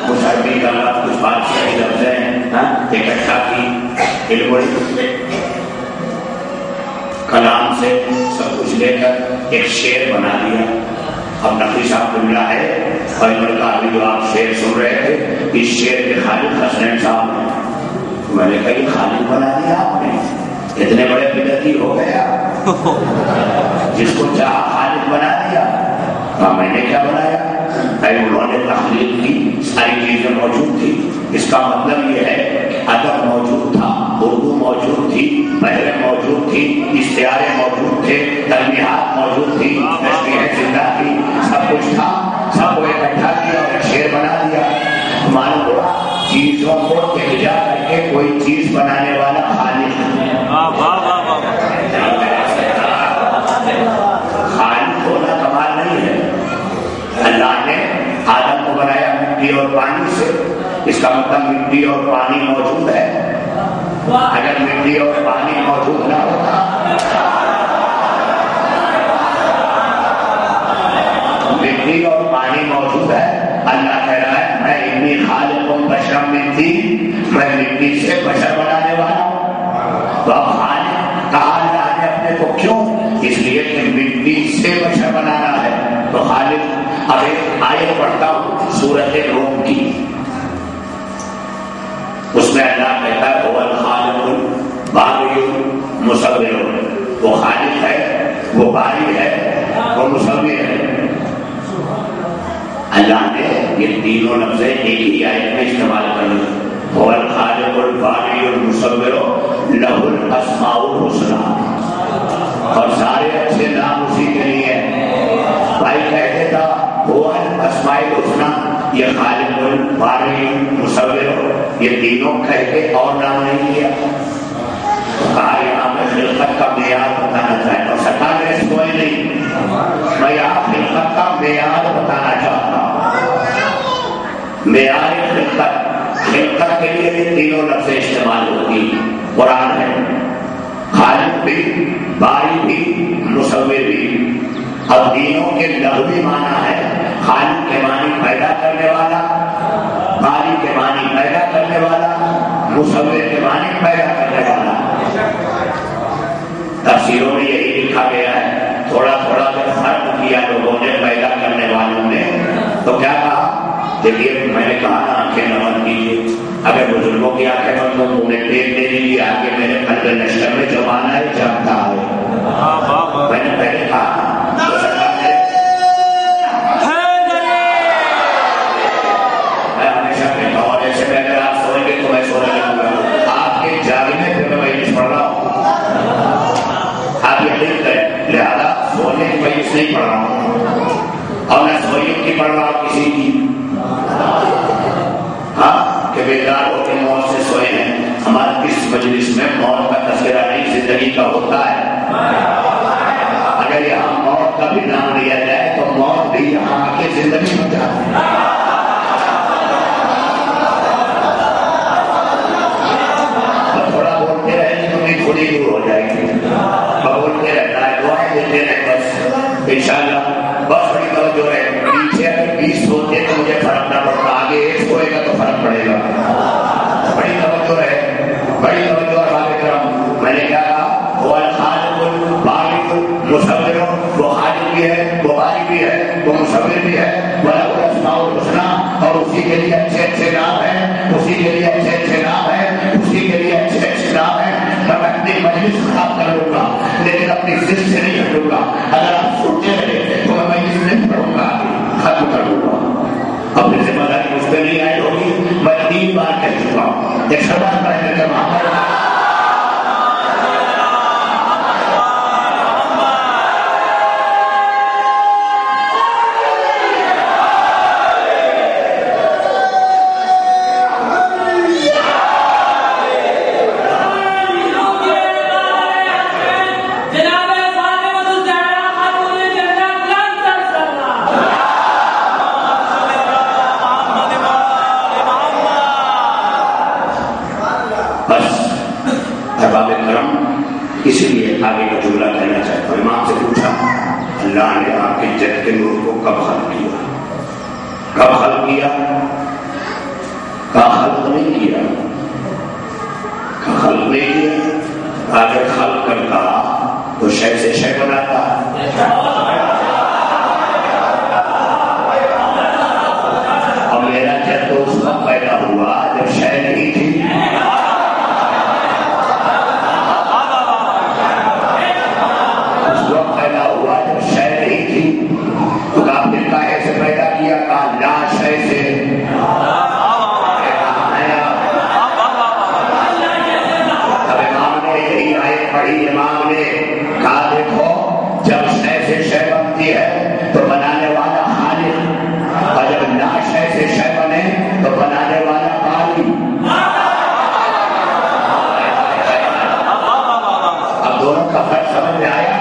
کچھ عربی کا لفظ، کچھ فارسی لفظ ہیں اکٹھا کی، علم کلام سے سب کچھ لے کر ایک شعر بنا دیا. اب نقوی صاحب کو ملا ہے اور انہوں نے کہا ابھی جو آپ شعر سن رہے تھے اس شعر کے خالق حسنین صاحب ہیں. میں نے کہا یہ خالق بنا دیا آپ نے، اتنے بڑے بدعتی ہو گیا، جس کو چاہا خالق بنا دیا. میں نے کیا بنایا؟ انہوں نے تخلیق کی، ساری چیزیں موجود تھی. اس کا مطلب یہ ہے ادب موجود تھا، اردو موجود تھی، بحریں موجود تھی، اشتہاریں موجود تھے، تلمیحات موجود تھی، تشریحیں زندہ تھی، سب کچھ تھا. سب کو اکٹھا کیا اور ایک شعر بنا دیا. معلوم ہوا چیزوں کو تہجا کر کے کوئی چیز بنانے والا خالق ہے. خالق ہونا کمال نہیں ہے. اللہ نے آدم کو بنایا مٹی اور پانی سے، اس کا مطلب مٹی اور پانی موجود ہے. اگر مٹی اور پانی موجود نہ ہوتا، مٹی اور پانی موجود ہے. اللہ کہہ رہا ہے میں انی خالق بشر من طین، میں مٹی سے بشر بنانے والا ہوں. تو اب خالق کہا اللہ نے اپنے کو کیوں؟ اس لیے کہ مٹی سے بشر بنانا ہے. تو خالق. اب ایک آیت پڑھتا ہوں سورۃ روم کی، اس میں اللہ کہتا ہے هو الخالق الباری المصور. وہ خالق ہے، وہ باری ہے، وہ مصور ہے. اللہ نے یہ تینوں لفظ ایک ہی آیت میں استعمال کر لی. هو الخالق الباری المصور لہ الاسماء الحسنی، اور سارے اچھے نام اسی کے لیے. بھائی کہتے تھا هو الاسماء الحسنی، یہ خالق الباری المصور، یہ تینوں کہہ کے اور نام نہیں لیا. کہا یہاں میں خلقت کا معیار بتانا چاہتا ہوں. سرکار نے سوئے نہیں، میں یہاں خلقت کا معیار بتانا چاہتا ہوں. معیار خلقت کے لیے یہ تینوں لفظ استعمال ہوتی. قرآن ہے خالق بھی، باری بھی، مصور بھی. اب تینوں کے لغوی معنی ہے خالق کے معنی پیدا کرنے والا، باری کے معنی پیدا کرنے والا، مصور کے معنی پیدا کرنے والا. تفسیروں میں یہی لکھا گیا ہے. تھوڑا تھوڑا جب فرق کیا لوگوں نے پیدا کرنے والوں نے تو کیا کہا؟ دیکھیے میں نے کہا نا آنکھیں نمن کیجیے. اگر بزرگوں کی آنکھیں بند ہو تو انہیں دیکھ دے دیجیے آگے میرے قلب نشر میں جمانا ہے جانتا ہے. میں نے پہلے کہا نہیں پڑھ رہا ہوں اور نہ سوئیوں کی پڑھ رہا ہوں کسی کی. ہاں کہ بیدار ہو کے موت سے سوئے ہیں. ہمارے اس مجلس میں موت کا تذکرہ نہیں زندگی کا ہوتا ہے. اگر یہاں موت کا بھی نام لیا جائے تو موت بھی یہاں آ کے زندگی بن جاتی ہے. تھوڑا بولتے رہے تو بھی تھوڑی دور ہو جائے گی. بولتے رہنا ہے، دعائیں دیتے رہے بس انشاءاللہ. بس بڑی توجہ ہے. پیچھے اگر 20 ہوتے تو مجھے فرق نہ پڑتا، آگے 1 ہوئے گا تو فرق پڑے گا. بڑی توجہ ہے، بڑی توجہ. احباب کرام میں نے کیا کہا؟ وہ الخالق الباری المصور. وہ خالق بھی ہے، وہ باری بھی ہے، وہ مصور بھی ہے. وَلَهُ الْأَسْمَاءُ الْحُسْنَىٰ، اور اسی کے لیے اچھے اچھے نام ہیں، اسی کے لیے اچھے اچھے نام ہیں، اسی کے لیے اچھے اچھے نام ہیں. میں اپنی مجلس خراب کر لوں گا لیکن اپنی ضد سے نہیں ہٹوں گا. اگر آپ سنتے رہے تو میں مجلس نہیں پڑھوں گا، ختم کر دوں گا. اپنی ذمہ داری مجھ پہ نہیں آئی ہوگی. میں 3 بار کہہ چکا ہوں. ایک شباب پڑھنے کے معاملے اسی لیے آگے کا جملہ کہنا چاہتا ہوں. امام سے پوچھا اللہ نے آپ کے جد کے نور کو کب ختم کیا؟ کب خلق کیا؟ کا خلق نہیں کیا، کا خلق نہیں کیا، اگر خلق کرتا تو شے سے شے بناتا. اور میرا جب تو اس وقت پیدا ہوا جب شے نہیں تھی. اس وقت پیدا ہوا جب شے نہیں تھی. تو کافر کاہے سے پیدا کیا؟ کہا لا شے سے. پڑھی امام نے کہا دیکھو جب شے سے شے بنتی ہے تو بنانے والا خالق، اور جب لا شے سے شے بنے تو بنانے والا باری. اب دونوں کا فرق سمجھ میں آیا؟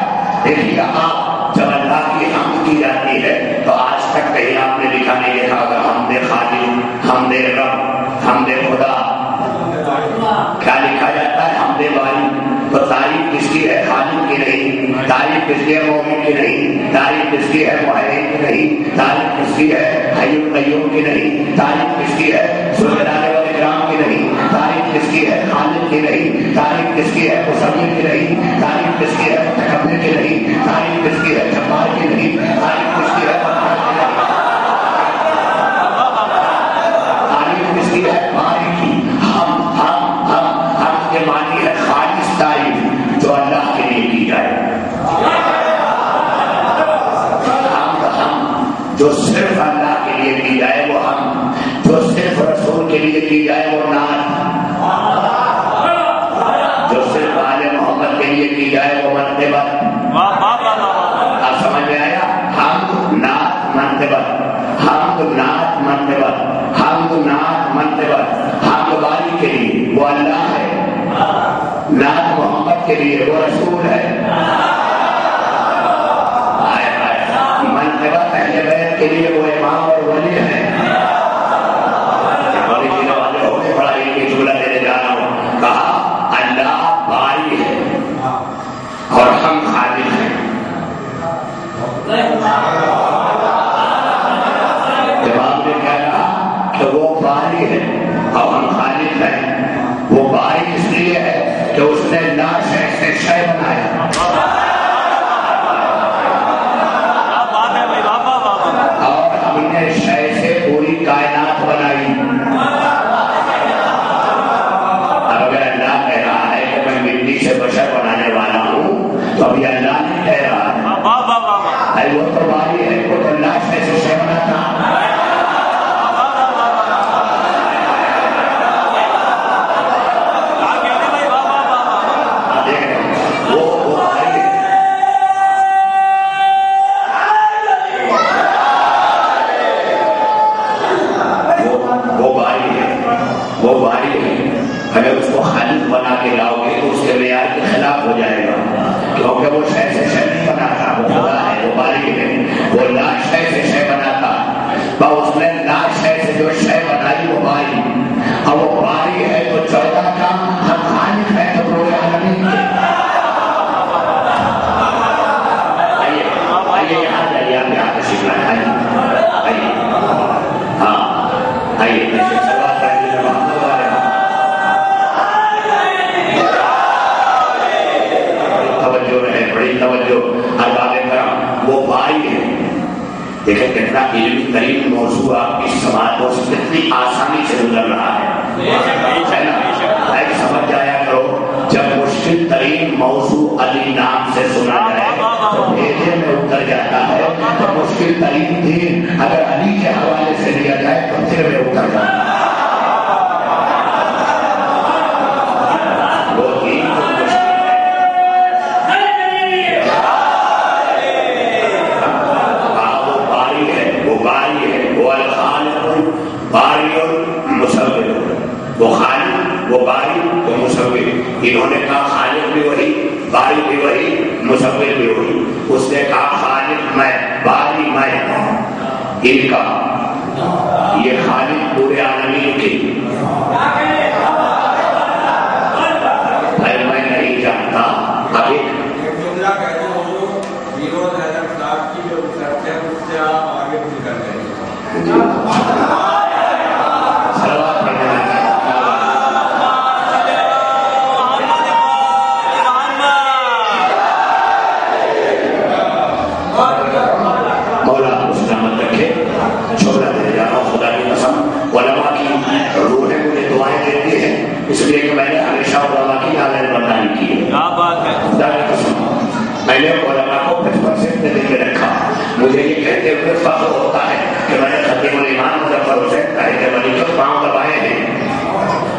دیکھیے آپ جب اللہ کی حمد کی جاتی ہے تو آج تک کہیں آپ نے لکھا نہیں دیکھا اگر حمد خالق، حمد رب، حمد خدا. کیا لکھا جاتا ہے؟ حمد باری. تو تعریف کس کی ہے؟ خالق کی نہیں. تعریف کس کی ہے؟ مومن کی نہیں. تعریف کس کی ہے؟ معین کی نہیں. تعریف کس کی ہے؟ حی القیوم کی نہیں. تعریف کس کی ہے؟ ذو الجلال والاکرام کی نہیں. تعریف کس کی ہے؟ خالق کی نہیں. تعریف کس کی ہے؟ مصور کی نہیں. تعریف کس کی ہے؟ متکبر کی نہیں. تعریف کس کی ہے؟ جبار کی نہیں. تعریف کس کی ہے؟ تعریف کس کی ہے؟ باری کی. ہم کے معنی ہے خالص تعریف جو اللہ کے لیے کی جائے. ہم جو صرف اللہ کے لیے کی جائے وہ ہم، جو صرف رسول کے لیے کی جائے وہ نعت، جو صرف آل محمد کے لیے کی جائے وہ منقبت. آپ سمجھ میں آیا؟ ہم نعت منقبت، ہم نعت منقبت، ہم نعت منقبت. ہم باری کے لیے وہ اللہ ہے، نعت محمد کے لیے وہ رسول ہے. منقبت اہل بیت کے لیے وہ امام اور ولی ہے. بڑی چیزوں والے ہونے بڑا ایک ہی جملہ دینے جا رہا ہوں. کہا اللہ باری ہے اور ہم خالق ہیں. امام نے کیا کہا کہ وہ باری ہے اور ہم خالق ہیں. وہ باری اس لیے ہے کہ اس نے لا شے سے شے بنایا. اور ہم نے شے سے پوری کائنات بنائی. اب اگر اللہ کہہ رہا ہے کہ میں مٹی سے بشر بنانے والا ہوں تو ابھی اللہ نہیں کہہ رہا ہے. وہ تو باری ہے، وہ تو لا شے سے شے بناتا. وہ باری ہے. اگر اس کو خالق بنا کے لاؤ گے تو اس کے معیار کے خلاف ہو جائے گا، کیونکہ وہ شے سے شے نہیں بناتا. وہ خدا ہے، وہ باری ہے. وہ لا شے سے شے بناتا. اس نے لا شے سے جو شے بنائی وہ باری. اور وہ باری ہے تو 14 کا ہم خالق ہے تو پورے عالمین کے. آئیے یہاں جائیے، آپ یہاں سے سیکھنا ہے. آئیے ہاں آئیے. بڑی توجہ ارباب کرام. وہ باری ہے. دیکھیں کتنا علمی ترین موضوع آپ کی سماعت کو کتنی آسانی سے گزر رہا ہے نا. ایک سمجھ جایا کرو جب مشکل ترین موضوع علی نام سے سنا جائے تو بھیجے میں اتر جاتا ہے. تو مشکل ترین دین اگر علی کے حوالے سے لیا جائے تو پھر میں اتر جاتا ہے. وہ خالق، وہ باری، وہ مصور. انہوں نے کہا خالق بھی وہی، باری بھی وہی، مصور بھی وہی. اس نے کہا خالق میں، باری میں. ان کا یہ خالق پورے عالمین کی. میں نہیں جانتا ابھی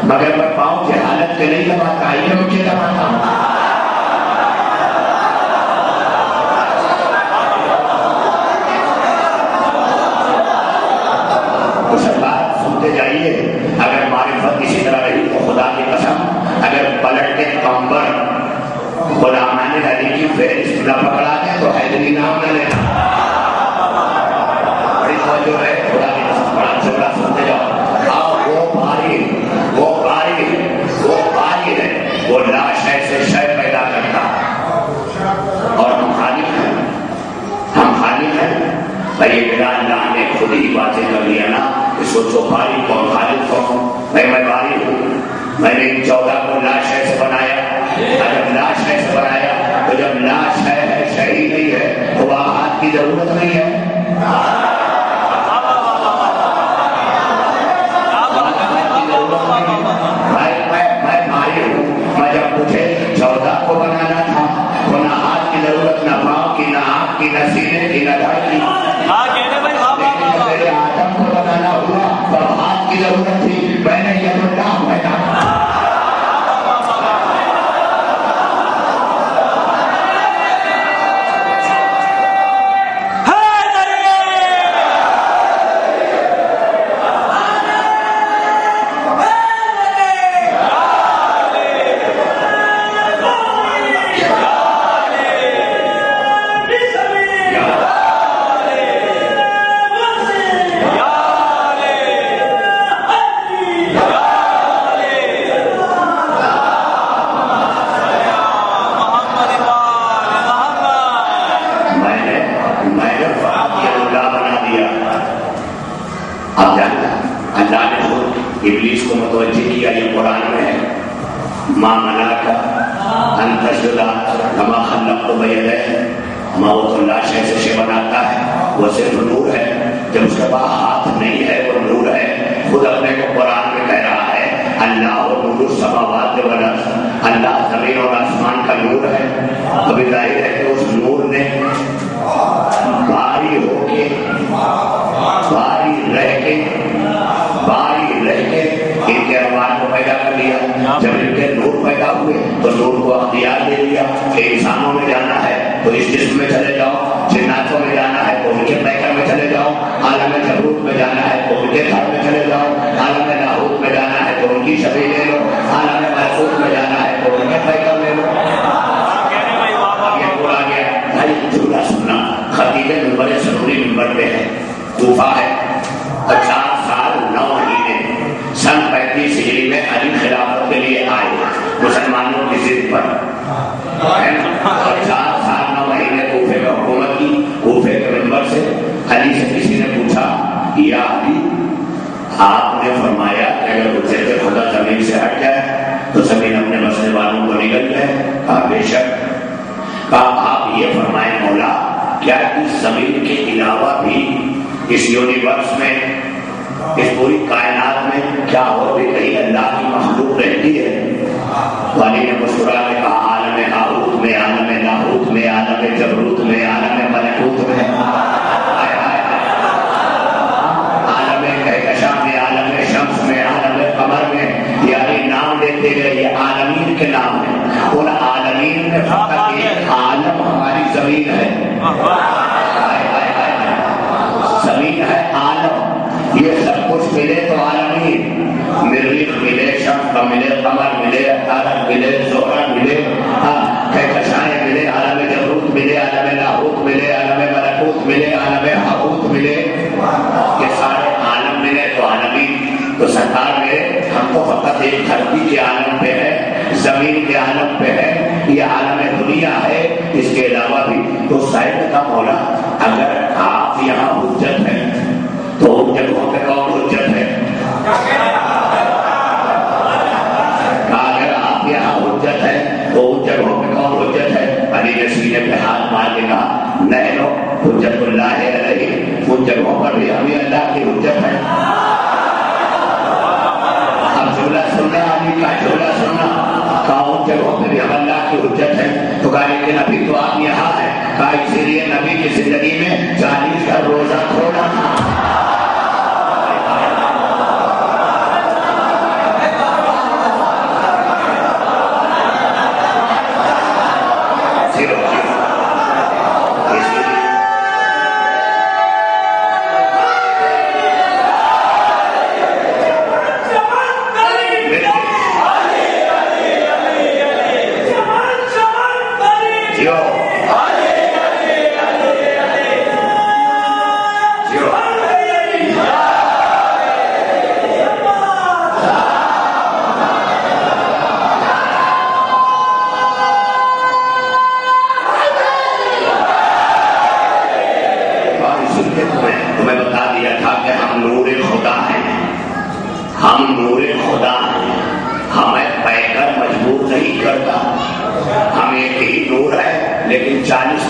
مگر میں پاؤں کی حالت کے نہیں دباتا، یہ مجھے دباتا ہوں۔ سنتے جائیے، اگر معرفت اسی طرح رہی تو خدا کی قسم اگر پلٹ کے کمبر غلامان علی کی فہرست نہ پکڑا دیں تو حیدری نام نہ لینا۔ بڑی توجہ ہے، خدا کی قسم بڑا جھگڑا سنتے جاؤ۔ آپ وہ باری ہے، وہ لا شے سے شے پیدا کرتا، اور ہم خالق ہیں۔ بھائی میرا اللہ نے خود ہی باتیں کر لیا نا کہ سوچو باری کون خالق کون؟ میں باری ہوں، میں نے 14 کو لا شے سے بنایا۔ اگر لا شے سے بنایا تو جب لا شے ہے، شے ہی نہیں ہے، تو وہاں ہاتھ کی ضرورت نہیں ہے۔ میں بھاری ہوں، میں جب مجھے 14 کو بنانا تھا تو نہ ہاتھ کی ضرورت، نہ پاؤں کی، نہ آنکھ کی، نہ سینے کی، نہ دھڑ کی۔ لیکن جب میرے آدم کو بنانا ہوا تب ہاتھ کی ضرورت تھی، میں نے یہ اللہ پیدا کیا۔ ابلیس کو متوجہ کیا، یہ قرآن میں ہے، ماں منا کا انتشدہ کما خلق تو بیدہ، ماں وہ تو لا شے سے شے بناتا ہے، وہ صرف نور ہے، جب اس کے پاس ہاتھ نہیں ہے وہ نور ہے۔ خود اپنے کو قرآن میں کہہ رہا ہے اللہ نور السماوات والارض، اللہ زمین اور آسمان کا نور ہے۔ ابھی ظاہر ہے کہ اس نور نے باری ہو کے، باری رہ کے ان کے ارواح کو پیدا کر لیا۔ جب ان کے نور پیدا ہوئے تو نور کو اختیار دے دیا کہ انسانوں میں جانا ہے تو اس جسم میں چلے جاؤ، جناتوں میں جانا ہے تو ان کے پیکر میں چلے جاؤ، عالم جبروت میں جانا ہے تو ان کے گھر میں چلے جاؤ، عالم لاہوت میں جانا ہے تو ان کی شبیہ لے لو، عالم ملکوت میں جانا ہے تو ان کے پیکر لے لو۔ یہ پورا گیا بھائی جھولا سننا۔ خطیب منبر سنوری منبر پہ ہے، کوفہ ہے، 50 سال 9 مہینے سن 35 ہجری میں علی خلافت کے لیے آئے مسلمانوں کی ضد پر، 50 سال 9 مہینے کوفے میں حکومت کی۔ کوفے کے منبر سے علی سے کسی نے پوچھا یا علی آپ نے فرمایا کہ اگر حجت خدا زمین سے ہٹ جائے تو زمین اپنے بسنے والوں کو نگل جائے؟ کہا بے شک۔ کہا آپ یہ فرمائیں مولا کیا اس زمین کے علاوہ بھی اس یونیورس میں، اس پوری کائنات میں کیا اور بھی کہیں اللہ کی مخلوق رہتی ہے؟ والی نے مسکرا کے کہا عالم ہاروت میں، عالم لاہوت میں، عالم جبروت میں، عالم ملکوت میں، عالم کہکشاں میں، عالم شمس میں، عالم قمر میں، یعنی نام لیتے گئے یہ عالمین کے نام ہیں۔ ان عالمین میں فقط ایک عالم ہماری زمین ہے، زمین ہے عالم۔ یہ سب کچھ ملے تو عالمین، مریخ ملے، شمس ملے، قمر ملے، عطارد ملے، زہرہ ملے، کہکشائیں ملے، عالم جبروت ملے، عالم لاہوت ملے، عالم ملکوت ملے، عالم ہاروت ملے، یہ سارے عالم ملے تو عالمین۔ تو سرکار میرے ہم تو فقط ایک دھرتی کے عالم پہ ہے، زمین کے عالم پہ ہے، یہ عالم دنیا ہے، اس کے علاوہ بھی۔ تو صاحب کا مولا اگر آپ یہاں حجت ہے تو ان جگہوں پہ کون حجت ہے؟ اگر آپ یہاں حجت ہے تو ان جگہوں پہ کون حجت ہے؟ علی نے سینے پہ ہاتھ مار کے کہا نحن حجت اللہ علیہ، ان جگہوں پر بھی ہمیں اللہ کی حجت ہے۔ اب جملہ سننا، علی کا جملہ سننا، کہا ان جگہوں پہ بھی ہم اللہ کی حجت ہے۔ تو کہا لیکن ابھی تو آپ یہاں ہیں، کہا اسی لیے نبی کی زندگی میں 40 کا روزہ کھولا تھا۔ 40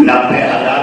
90,000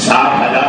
60,000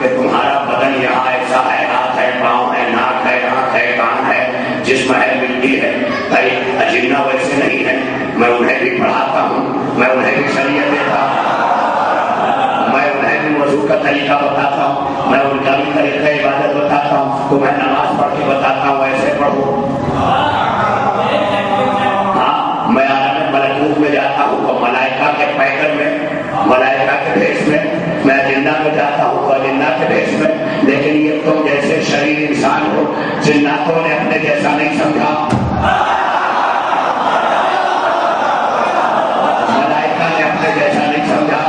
کہ تمہارا بدن یہاں ایسا ہے، ہاتھ ہے، پاؤں ہے، ناک ہے، آنکھ ہے، کان ہے، جسم ہے، مٹی ہے. بھائی اجنہ ویسے نہیں ہے. میں انہیں بھی پڑھاتا ہوں، میں انہیں بھی شریعت دیتا ہوں، میں انہیں بھی وضو کا طریقہ بتاتا ہوں، میں ان کا بھی طریقہ عبادت بتاتا ہوں. تو میں نماز پڑھ کے بتاتا ہوں ایسے پڑھو. ہاں میں عالم ملکوت میں جاتا ہوں تو ملائکہ کے پیکر میں، ملائکہ کے بھیس میں، میں جنہ میں جاتا ہوں تو جنہ کے بھیس میں. لیکن یہ تم جیسے شریر انسان ہو، جناتوں نے اپنے جیسا نہیں سمجھا، ملائکہ نے اپنے جیسا نہیں سمجھا،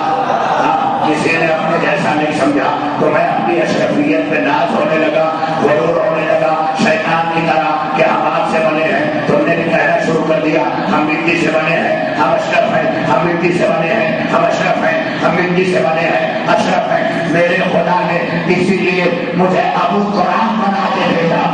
کسی نے اپنے جیسا نہیں سمجھا. تو میں اپنی اشرفیت پہ ناز ہونے لگا، غرور ہونے لگا شیطان کی طرح کہ ہم آپ سے بنے ہیں. تم نے بھی کہنا شروع کر دیا ہم مٹی سے بنے ہیں، ہم اشرف ہیں، ہم مٹی سے بنے ہیں، ہم اشرف ہیں، ہم مٹی سے بنے ہیں، اشرف ہیں. میرے خدا نے اسی لیے مجھے ابو قرآن بنا کے بھیجا.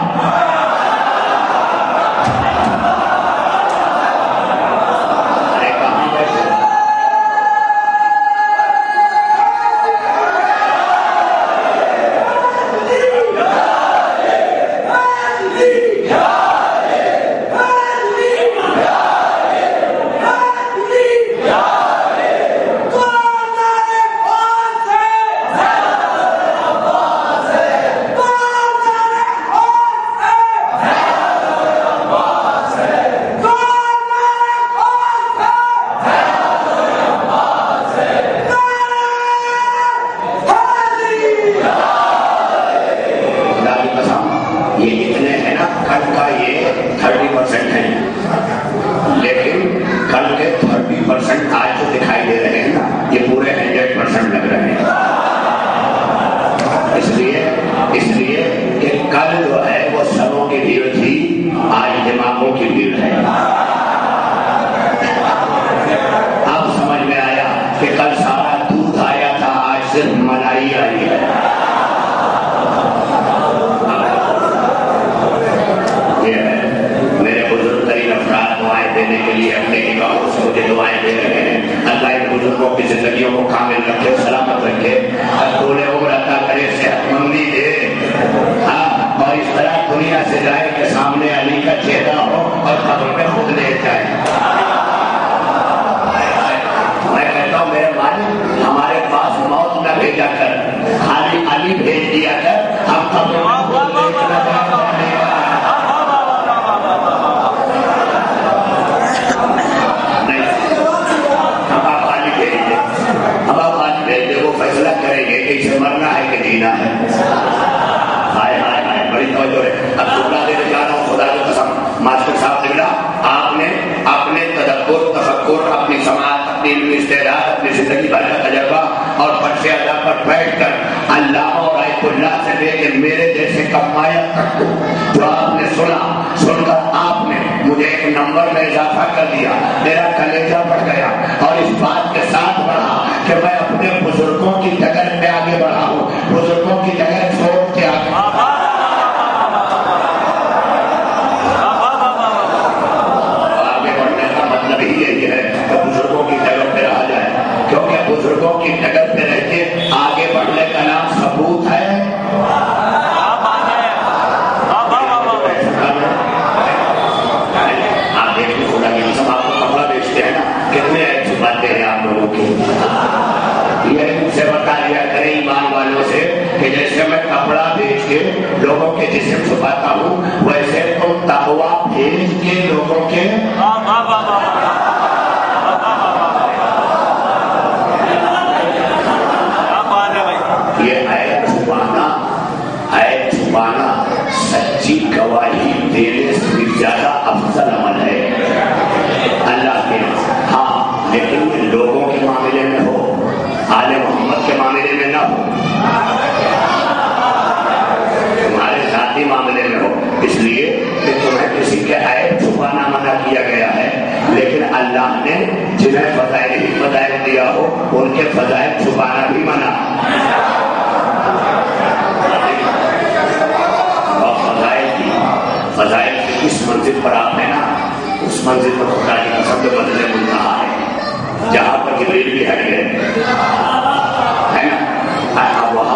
جہاں پر جبریل بھی ہٹ گئے ہے نا، وہاں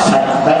70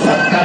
70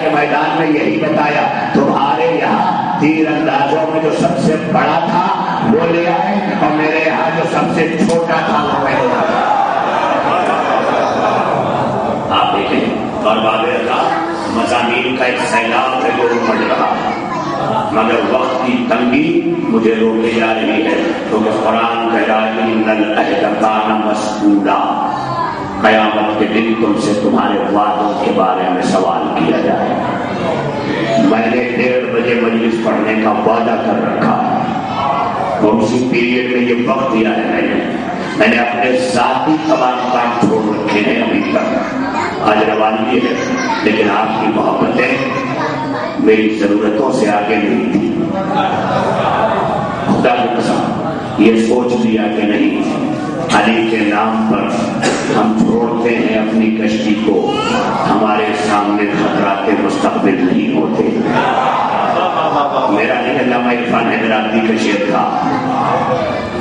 کے میدان میں یہی بتایا تمہارے یہاں تیر اندازوں میں جو سب سے بڑا تھا وہ لے آئے اور میرے یہاں جو سب سے چھوٹا تھا وہ میں لے آیا. آپ دیکھیں اور بابر کا مضامین کا ایک سیلاب ہے جو امڑ رہا ہے، مگر وقت کی تنگی مجھے روکے جا رہی ہے کیونکہ قرآن کہہ رہا ہے ان العہد کان مسئولا، قیامت کے دن تم سے تمہارے وعدوں کے بارے میں سوال کیا جائے. میں نے 1:30 بجے مجلس پڑھنے کا وعدہ کر رکھا ہے اور اسی پیریڈ میں یہ وقت دیا ہے. میں نے اپنے ذاتی تمام کام چھوڑ رکھے ہیں ابھی تک، آج روانگی ہے، لیکن آپ کی محبتیں میری ضرورتوں سے آگے نہیں تھی. خدا کی قسم یہ سوچ لیا کہ نہیں، علی کے نام پر ہم چھوڑتے ہیں اپنی کشتی کو، ہمارے سامنے خطرات مستقبل نہیں ہوتے. میرا نہیں علامہ عرفان حیدرآبادی کا شعر تھا،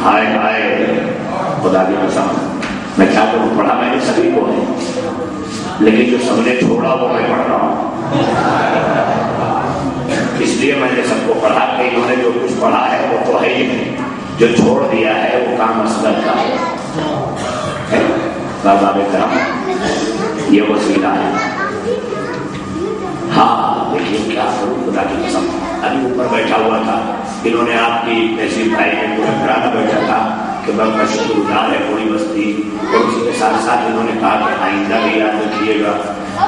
ہائے ہائے خدا کی قسم میں کیا کروں، پڑھا میں نے سبھی کو ہے لیکن جو سب نے چھوڑا وہ میں پڑھ رہا ہوں. اس لیے میں نے سب کو پڑھا کہ انہوں نے جو کچھ پڑھا ہے وہ تو ہے ہی نہیں، جو چھوڑ دیا ہے وہ کام اصغر کا ہے. باب کرام یہ وسیلہ ہے. ہاں دیکھیے کیا کروں خدا کی قسم، ابھی اوپر بیٹھا ہوا تھا، انہوں نے آپ کی تحصیل بھائی میں پورا کرانا بیٹھا تھا کہ بہت کا شکر گزار ہے پوری بستی، اور اسی کے ساتھ ساتھ انہوں نے کہا کہ آئندہ بھی یاد رکھیے گا.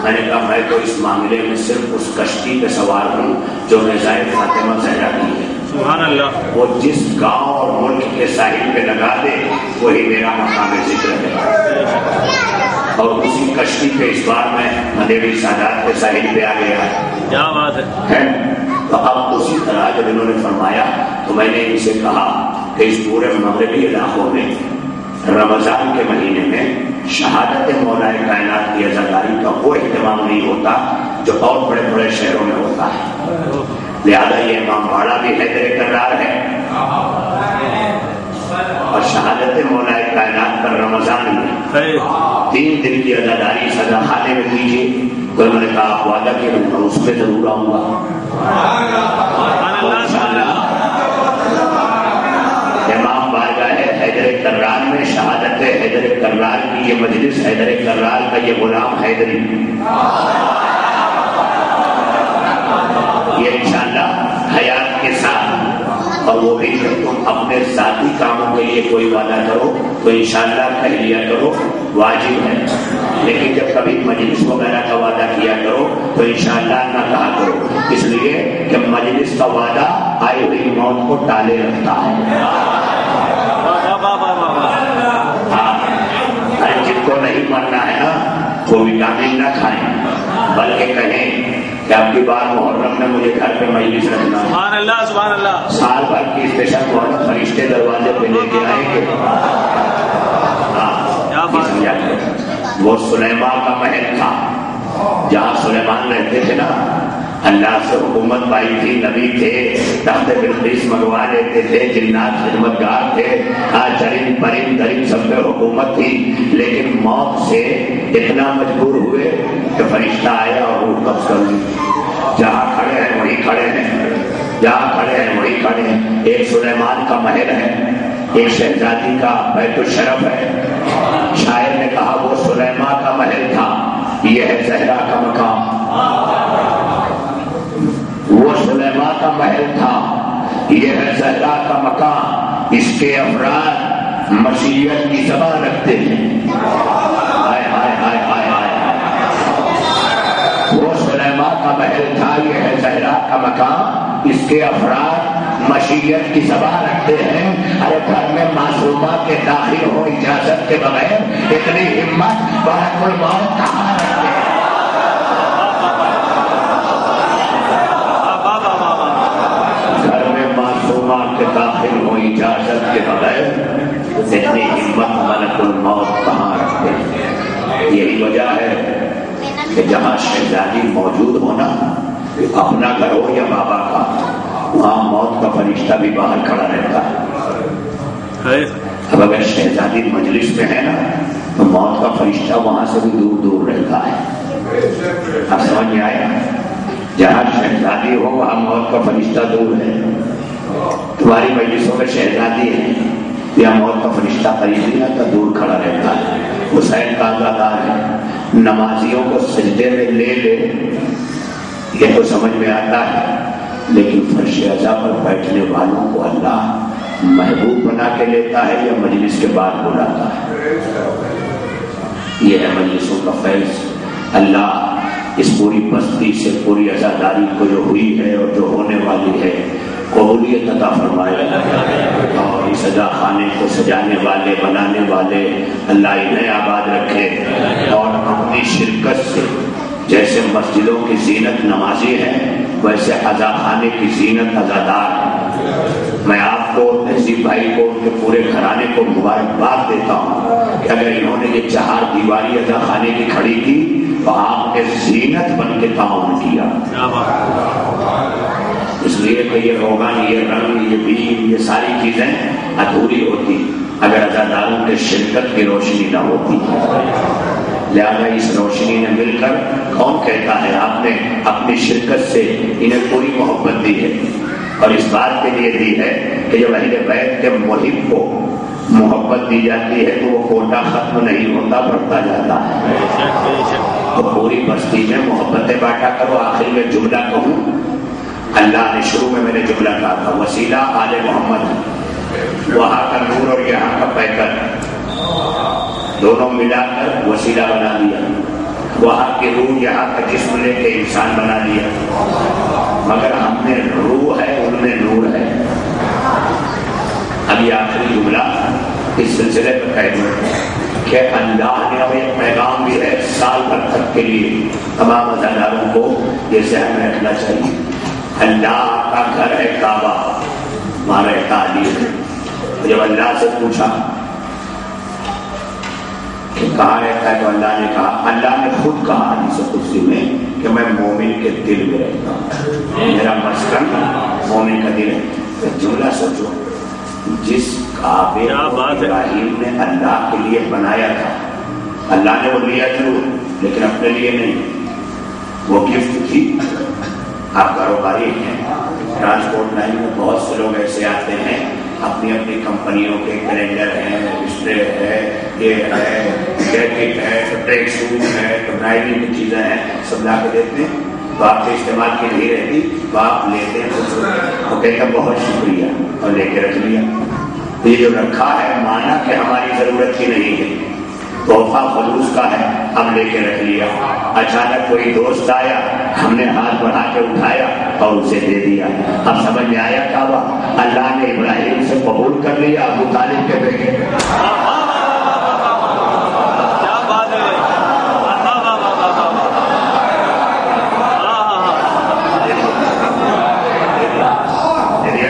میں نے کہا میں تو اس معاملے میں صرف اس کشتی پہ سوار ہوں جو نظائر فاطمہ زہرا کی ہے. سبحان اللہ. وہ جس گاؤں اور ملک کے ساحل پہ لگا دے وہی میرا مقام ذکر ہے. اور اسی کشتی پہ اس بار میں مدیری سادات کے ساحل پہ آ گیا. کیا بات ہے. تو اب اسی طرح جب انہوں نے فرمایا تو میں نے ان سے کہا کہ اس پورے مغربی علاقوں میں رمضان کے مہینے میں شہادت مولا کائنات کی عزاداری کا وہ اہتمام نہیں ہوتا جو اور بڑے بڑے شہروں میں ہوتا ہے. لہذا یہ امام باڑہ بھی حیدر کرار ہے اور شہادت مولا کائنات پر رمضان میں 3 دن کی عزاداری سزا خانے میں کیجیے. تو انہوں نے کہا آپ وعدہ کہ میں اس پہ ضرور آؤں گا. امام بارگاہ حیدر کرار میں شہادت حیدر کرار کی یہ مجلس، حیدر کرار کا یہ غلام حیدری، یہ انشاءاللہ حیات کے ساتھ. اور وہ بھی جب تم اپنے ذاتی کاموں کے لیے کوئی وعدہ کرو تو انشاءاللہ کہہ لیا کرو، واجب ہے. لیکن جب کبھی مجلس وغیرہ کا وعدہ کیا کرو تو انشاءاللہ نہ کہا کرو، اس لیے کہ مجلس کا وعدہ آئی ہوئی موت کو ٹالے رکھتا ہے. ہاں جن کو نہیں مرنا ہے نا وہ وٹامن نہ کھائیں، بلکہ کہیں کہ اب کی بار محرم میں مجھے گھر پہ مجلس رکھنا ہے. سبحان اللہ سبحان اللہ. سال بھر کی اسپیشل محرم فرشتے دروازے پہ لے کے آئیں گے. وہ سلیمان کا محل تھا جہاں سلیمان رہتے تھے نا، اللہ سے حکومت پائی تھی، نبی تھے، تخت بلقیس منگوا لیتے تھے، جنات خدمتگار تھے، چرند پرند درند سب پہ حکومت تھی. لیکن موت سے اتنا مجبور ہوئے کہ فرشتہ آیا اور روح قبض کر لی. جہاں کھڑے ہیں وہی کھڑے ہیں، جہاں کھڑے ہیں وہی کھڑے ہیں. ایک سلیمان کا محل ہے، ایک شہزادی کا بیت الشرف ہے. شاعر نے کہا وہ سلیمان کا محل تھا، یہ ہے زہرا کا مقام. وہ سلیمان کا محل تھا، یہ ہے زہرا کا مقام. اس کے افراد مشیت کی زبان رکھتے ہیں. ہائے ہائے ہائے ہائے ہائے. وہ سلیمان کا محل تھا، یہ ہے زہرا کا مقام. اس کے افراد مشیت کی زبان رکھتے ہیں. ارے گھر میں معصومہ کے داخل ہو اجازت کے بغیر اتنی ہمت ملک الموت کہاں رکھتے ہیں. گھر میں معصومہ کے داخل ہو اجازت کے بغیر اتنی ہمت ملک الموت کہاں رکھتے ہیں. یہی وجہ ہے کہ جہاں شہزادی موجود ہونا، اپنا گھر ہو یا بابا کا، وہاں موت کا فرشتہ بھی باہر کھڑا رہتا ہے. اب اگر شہزادی مجلس میں ہے نا تو موت کا فرشتہ وہاں سے بھی دور دور رہتا ہے. اب سمجھ میں آئے جہاں شہزادی ہو وہاں موت کا فرشتہ دور ہے. تمہاری مجلسوں میں شہزادی ہے یا موت کا فرشتہ قریب نہیں آتا، دور کھڑا رہتا ہے. حسین کا عزادار ہے، نمازیوں کو سجدے میں لے لے یہ تو سمجھ میں آتا ہے، لیکن فرش عزا پر بیٹھنے والوں کو اللہ محبوب بنا کے لیتا ہے یا مجلس کے بعد بلاتا ہے. یہ ہے مجلسوں کا فیض. اللہ اس پوری بستی سے پوری عزاداری کو جو ہوئی ہے اور جو ہونے والی ہے قبولیت عطا فرمائے، اور اس عزا خانے کو سجانے والے بنانے والے اللہ انہیں آباد رکھے، اور اپنی شرکت سے جیسے مسجدوں کی زینت نمازی ہے ویسے عزا خانے کی زینت عزادار ہے. میں آپ کو تہذیب بھائی کو ان کے پورے گھرانے کو مبارکباد دیتا ہوں کہ اگر انہوں نے یہ 4 دیواری عزا خانے کی کھڑی کی تو آپ نے زینت بن کے تعاون کیا. اس لیے کہ یہ روغن، یہ رنگ، یہ بیم، یہ ساری چیزیں ادھوری ہوتی اگر عزاداروں کے شرکت کی روشنی نہ ہوتی. لہذا اس روشنی نے مل کر کون کہتا ہے آپ نے اپنی شرکت سے انہیں پوری محبت دی ہے، اور اس بات کے لیے دی ہے کہ جب اہل بیت کے محب کو محبت دی جاتی ہے تو وہ کوٹا ختم نہیں ہوتا، بڑھتا جاتا ہے. تو پوری بستی میں محبتیں بانٹا کرو. آخر میں جملہ کہوں، اللہ نے شروع میں نے جملہ کہا تھا وسیلہ آل محمد، وہاں کا نور اور یہاں کا پیکر دونوں ملا کر وسیلہ بنا دیا. وہاں کی روح یہاں کا جسم لے کے انسان بنا دیا، مگر ہم میں روح ہے ان میں نور ہے. اب یہ آخری جملہ اس سلسلے میں کہہ دوں کہ اللہ نے اب ایک پیغام بھی ہے سال بھر تک کے لیے تمام عزاداروں کو یہ ذہن میں رکھنا چاہیے. اللہ کا گھر ہے کعبہ، ہمارا تعلیم ہے. جب اللہ سے پوچھا کہ کہاں رہتا ہے تو اللہ نے کہا، اللہ نے خود کہا حدیث قدسی میں کہ میں مومن کے دل میں رہتا ہوں، میرا مسکن مومن کا دل ہے. جملہ سوچو، جس کعبے کو ابراہیم نے اللہ کے لیے بنایا تھا، اللہ نے وہ لیا ضرور لیکن اپنے لیے نہیں، وہ گفٹ تھی. آپ کاروباری ہیں، ٹرانسپورٹ لائن میں بہت سے لوگ ایسے آتے ہیں اپنی اپنی کمپنیوں کے کیلنڈر ہیں، ڈسپلے ہے، یہ ہے، جیکٹ ہے، تو ٹریک سوٹ ہے، تو ڈرائیونگ کی چیزیں ہیں، سب لا کے دیتے ہیں. تو آپ کے استعمال کی نہیں رہتی تو آپ لیتے ہیں، وہ کہتے ہیں بہت شکریہ اور لے کے رکھ لیا. یہ جو رکھا ہے مانا کہ ہماری ضرورت کی نہیں ہے، تحفہ خلوص کا ہے، ہم لے کے رکھ لیا. اچانک کوئی دوست آیا، ہم نے ہاتھ بڑھا کے اٹھایا اور اسے دے دیا. اب سمجھ میں آیا کعبہ اللہ نے ابراہیم سے قبول کر لیا ابو طالب کے بیٹے.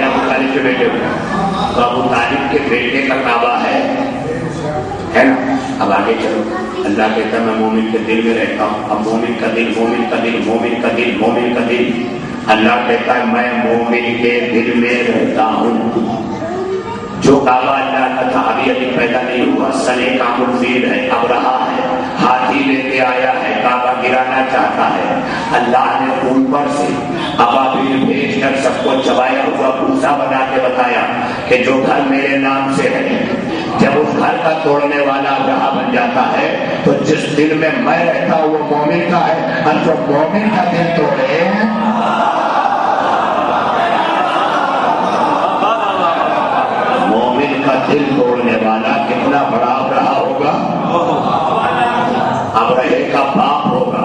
ابو طالب کے بیٹے تو ابو طالب کے بیٹے کا کعبہ ہے نا. اب آگے چلو، اللہ کہتا ہے میں مومن کے دل میں رہتا ہوں. اب مومن کا دل، مومن کا دل، مومن کا دل، مومن کا دل. اللہ کہتا ہے میں مومن کے دل میں رہتا ہوں. جو کعبہ اللہ کا تھا ابھی پیدا نہیں ہوا، سنے کا منفید ہے، اب رہا ہے، ہاتھی لے کے آیا ہے، کعبہ گرانا چاہتا ہے. اللہ نے اوپر سے ابابیل بھیج کر سب کو چبایا ہوا بھوسا بنا کے بتایا کہ جو گھر میرے نام سے ہے، جب اس گھر کا توڑنے والا ابراہ بن جاتا ہے تو جس دل میں میں رہتا ہوں وہ مومن کا ہے، اور جو مومن کا دل توڑے مومن کا دل توڑنے والا کتنا بڑا ابراہ ہوگا، ابراہ کا باپ ہوگا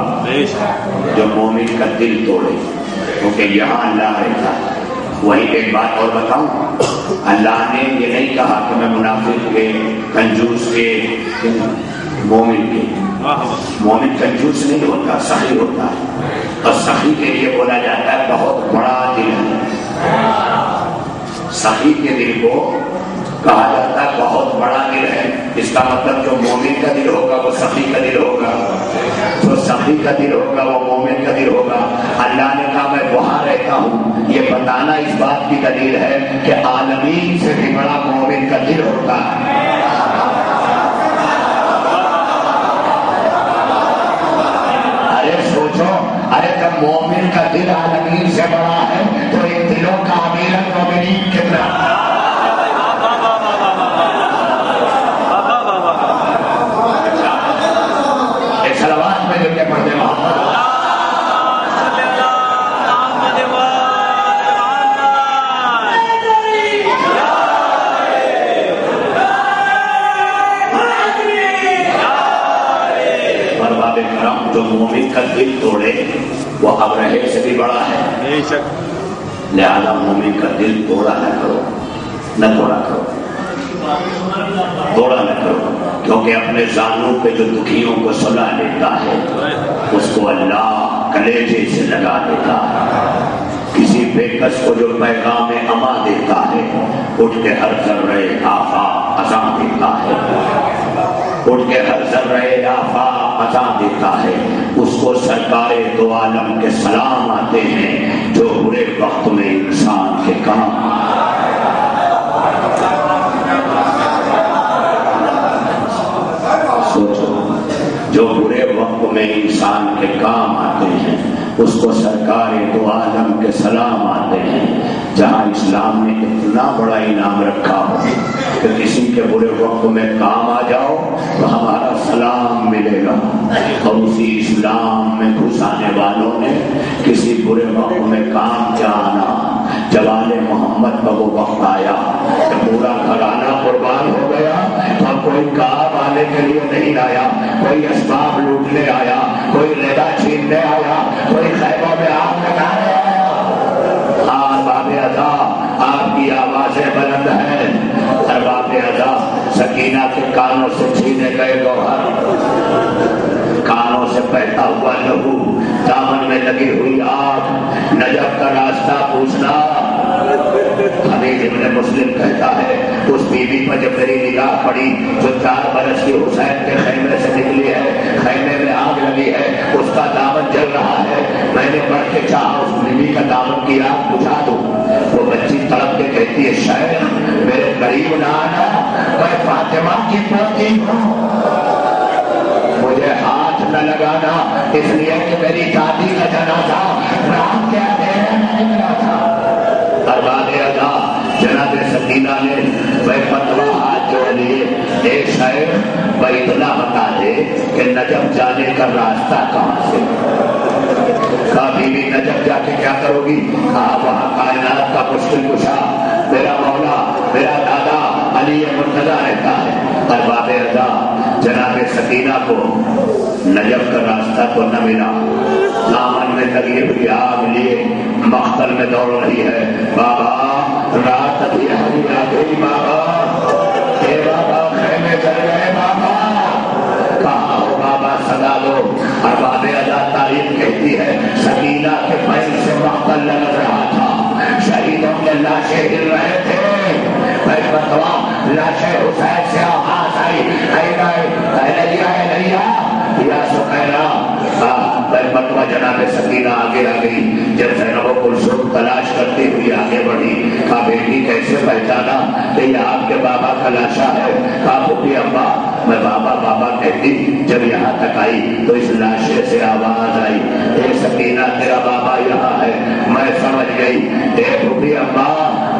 جو مومن کا دل توڑے. کیونکہ یہاں اللہ رہتا ہے. وہی ایک بات اور بتاؤں، اللہ نے یہ نہیں کہا کہ میں منافق کے، کنجوس کے، مومن کے. مومن کنجوس نہیں ہوتا، سخی ہوتا ہے، اور سخی کے لیے بولا جاتا ہے بہت بڑا دل ہے. سخی کے دل کو کہا جاتا ہے بہت بڑا دل ہے. اس کا مطلب جو مومن کا دل ہوگا وہ سخی کا دل ہوگا، جو سخی کا دل ہوگا وہ مومن کا دل ہوگا. اللہ نے کہا میں وہاں رہتا ہوں، یہ بتانا اس بات کی دلیل ہے کہ عالمین سے بھی بڑا مومن کا دل ہوتا ہے. ارے سوچو، ارے جب مومن کا دل عالمین سے بڑا ہے تو ان دلوں کا امیر المومنین کتنا؟ ایک صلوات میں جو کہ پڑھتے محمد جو مومن کا دل توڑے وہ ابرہے سے بھی بڑا ہے، لہذا مومن کا دل توڑا نہ کرو، نہ توڑا کرو، توڑا نہ کرو، کیونکہ اپنے زانوں پہ جو دکھیوں کو سلا لیتا ہے اس کو اللہ کلیجے سے لگا دیتا ہے۔ کسی بے کس کو جو پیغام اما دیتا ہے اٹھ کے ہر ذرہ آفاق اذان دیتا ہے، اٹھ کے ہر ذرہ آفاق اذان دیتا ہے، اس کو سرکار دو عالم کے سلام آتے ہیں جو برے وقت میں انسان کے کام سوچو، جو برے وقت میں انسان کے کام آتے ہیں اس کو سرکار دو عالم کے سلام آتے ہیں۔ جہاں اسلام نے اتنا بڑا انعام رکھا ہو کہ کسی کے برے وقت میں کام آ جاؤ تو ہمارا سلام ملے گا، اور اسی اسلام میں گھس آنے والوں نے کسی برے وقت میں کام کیا آنا۔ جب آل محمد کا وہ وقت آیا کہ پورا گھرانہ قربان ہو گیا تو کوئی کام آنے کے لیے نہیں آیا، کوئی اسباب لوٹنے آیا، کوئی ریدا چھیننے آیا، کوئی خیموں میں آگ لگانے آیا۔ ارباب ادا آپ کی آوازیں بلند ہیں، ارباب ادا سکینہ کے کانوں سے چھینے گئے گوہر، کانوں سے بہتا ہوا لہو، دامن میں لگی ہوئی آگ، نجف کا راستہ پوچھنا۔ حدیث ابن مسلم کہتا ہے اس بیوی پر جب میری نگاہ پڑی جو 4 برس کی حسین کے خیمے سے نکلی ہے، خیمے میں آگ لگی ہے، اس کا دامن جل رہا ہے، میں نے بڑھ کے چاہا اس بیوی کا دامن کی آگ بجھا دوں۔ وہ بچی تڑپ کے کہتی ہے شیخ میرے قریب نہ آنا، میں فاطمہ کی پوتی ہوں، مجھے ہاتھ نہ لگانا، اس لیے کہ میری دادی کا جنازہ رات کے اندھیرے میں نکلا تھا۔ ارباب ادا جناب سکینہ نے وہ فتویٰ ہاتھ جوڑ لیے، اے شیخ وہ اطلاع بتا دے کہ نجف جانے کا راستہ کہاں سے؟ کہا بیوی نجف جا کے کیا کرو گی؟ کہا وہاں کائنات کا مشکل کشا میرا مولا میرا دادا علی مرتضیٰ رہتا ہے۔ ارباب ادا جناب سکینہ کو نجف کا راستہ تو نہ ملا، دامن میں لگی ہوئی آگ لیے مقتل میں دوڑ رہی ہے۔ بابا رات ابھی ہری آ گئی، بابا اے بابا خیمے جل گئے، بابا کہاں ہو بابا صدا دو۔ ارباب ادا تاریخ کہتی ہے سکینہ کے پیر سے مقتل لگ رہا تھا، شہیدوں کے لاشیں ہل رہے تھے، لاشیں حسین سے آواز آئی یا سکینہ۔ فتویٰ جناب سکینہ آگے آ گئی، جب زینب و کلثوم تلاش کرتی ہوئی آگے بڑھی، کہا بیٹی کیسے پہچانا کہ یہ آپ کے بابا کا لاشا ہے؟ کہا پھوپھی ابا میں بابا بابا کہتی، جب یہاں تک آئی تو اس لاشے سے آواز آئی اے سکینہ تیرا بابا یہاں ہے۔ میں سمجھ گئی اے پھوپھی ابا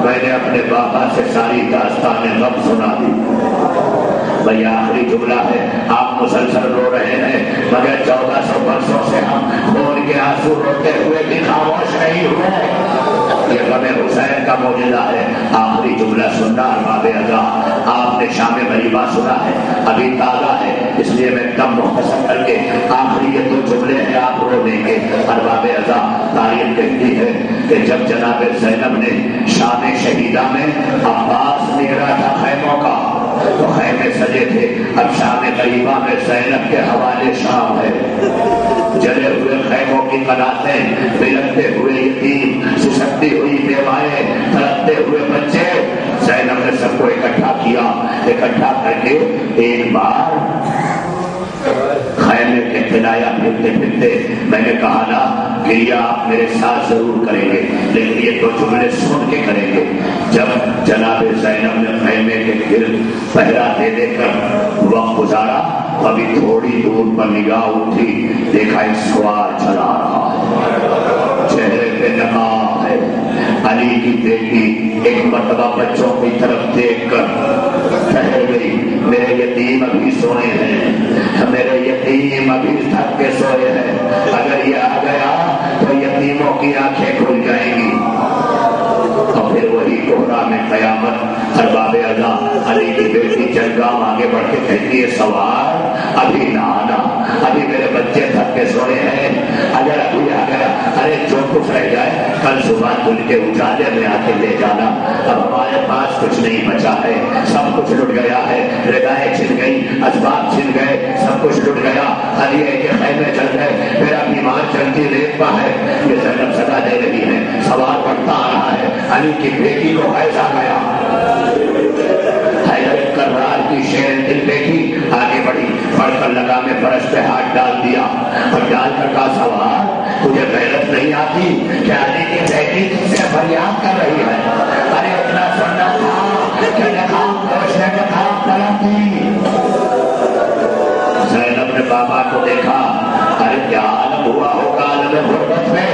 میں نے اپنے بابا سے ساری داستان غم سنا دی۔ بھئی آخری جملہ ہے، آپ مسلسل رو رہے ہیں مگر 1400 برسوں سے ہم خون کے آنسو روتے ہوئے بھی خاموش نہیں ہوئے۔ یہ غم حسین کا معجزہ ہے۔ آخری جملہ سننا ارباب ادا، آپ نے شام غریبہ سنا ہے، ابھی تازہ ہے، اس لیے میں کم مختصر کر کے آخری یہ 2 جملے ہیں آپ رو دیں گے۔ ارباب ادا تاریخ کہتی ہے کہ جب جناب زینب نے شام شہیدہ میں عباس نگرا تھا خیموں کا تو خیمے سجے تھے، اب شام غریبہ میں زینب کے حوالے شام ہے، جلے ہوئے خیموں کی قناتیں، بلکتے ہوئے یتیم، سسکتی ہوئی بیوائیں، تڑپتے ہوئے بچے، زینب نے سب کو اکٹھا کیا، اکٹھا کر کے ایک بار خیمے کے کنایا پھرتے پھرتے میں نے کہا نا گریہ آپ میرے ساتھ ضرور کریں گے لیکن یہ 2 جملے سن کے کریں گے۔ جب جناب زینب نے خیمے کے گرد پہرا دے دے کر وقت گزارا، ابھی تھوڑی دور پر نگاہ اٹھی، دیکھا ایک سوار چلا رہا ہے، چہرے پہ نقاب ہے. علی کی بیٹی ایک مرتبہ بچوں کی طرف دیکھ کر ٹھہر گئی. میرے یتیم ابھی سوئے ہیں, میرے یتیم ابھی تھک کے سوئے ہیں, اگر یہ آ گیا تو یتیموں کی آنکھیں کھل جائیں گی. اور پھر وہی کوہرا میں قیامت ارباب اعضا علی کی بیٹی چنگام آگے بڑھ کے کہتی ہے سوار ابھی نہ آنا, ابھی میرے بچے تھک کے سوئے ہیں, اگر ابھی آ گیا ارے جو کچھ رہ جائے کل صبح دھل کے اجالے میں آ کے لے جانا. اب ہمارے پاس کچھ نہیں بچا ہے, سب کچھ لٹ گیا ہے, ردائیں چھن گئی, اسباب چھن گئے, سب کچھ لٹ گیا. علی کے خیمے چل گئے, میرا بیمار چلتی ریت ہے. یہ زینب صدا دے رہی ہے, سوار بڑھتا آ رہا ہے. علی کی بیٹی کو ایسا گیا, حیدر کرار کی شیر دل بیٹی آگے بڑھی, پڑھ کر لگا میں فرش پہ ہاتھ ڈال دیا اور ڈال کر کہا سوار تجھے غیرت نہیں آتی کہ علی کی بیٹی تجھ سے فریاد کر رہی ہے. ارے اتنا سننا تھا کہ نقاب پوچھنے میں خراب طلب تھی. زینب نے بابا کو دیکھا, ارے کیا عالم ہوا ہوگا عالم غربت میں.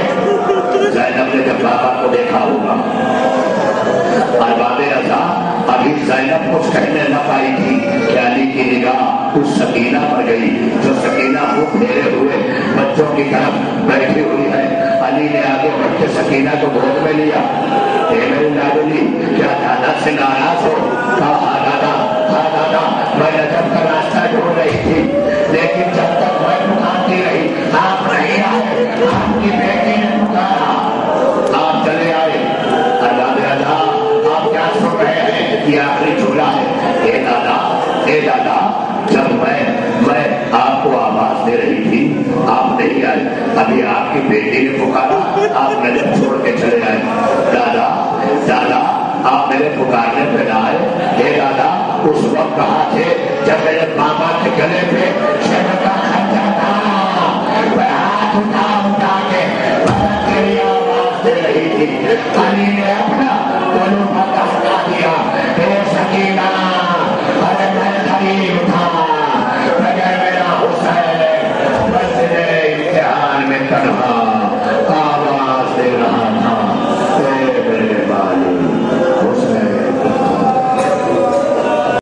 زینب نے جب بابا کو دیکھا ہوگا, ارباب رضا ابھی زینب کچھ کہنے نہ پائی تھی کہ علی کی نگاہ اس سکینہ پر گئی جو سکینہ منہ پھیرے ہوئے بچوں کی طرف بیٹھی ہوئی ہے. علی نے آگے بڑھ کے سکینہ کو گود میں لیا. اے میری لاڈلی کیا دادا سے ناراض ہو؟ کہا ہاں دادا میں نجف کا راستہ ڈھونڈ رہی تھی, لیکن جب تک میں پکارتی رہی آپ نہیں آئے. آپ کی بیٹی نے پکارا, آپ چلے آئے. ارباب رضا آپ کیا سن رہے ہیں, یہ آخری جھولا ہے. اے دادا جب میں آپ کو آواز دے رہی تھی آپ نہیں آئے, ابھی آپ کی بیٹی نے پکارا آپ نجف چھوڑ کے چلے آئے. دادا آپ میرے پکارنے پہ نہ آئے. اے دادا اس وقت کہاں تھے جب میرے پاپا کے گلے پہ شہر کا خنجر تھا, میں ہاتھ اٹھا کے تیری آواز دے رہی تھی. علی نے اپنا گلو ہٹا دیا. اے سکینہ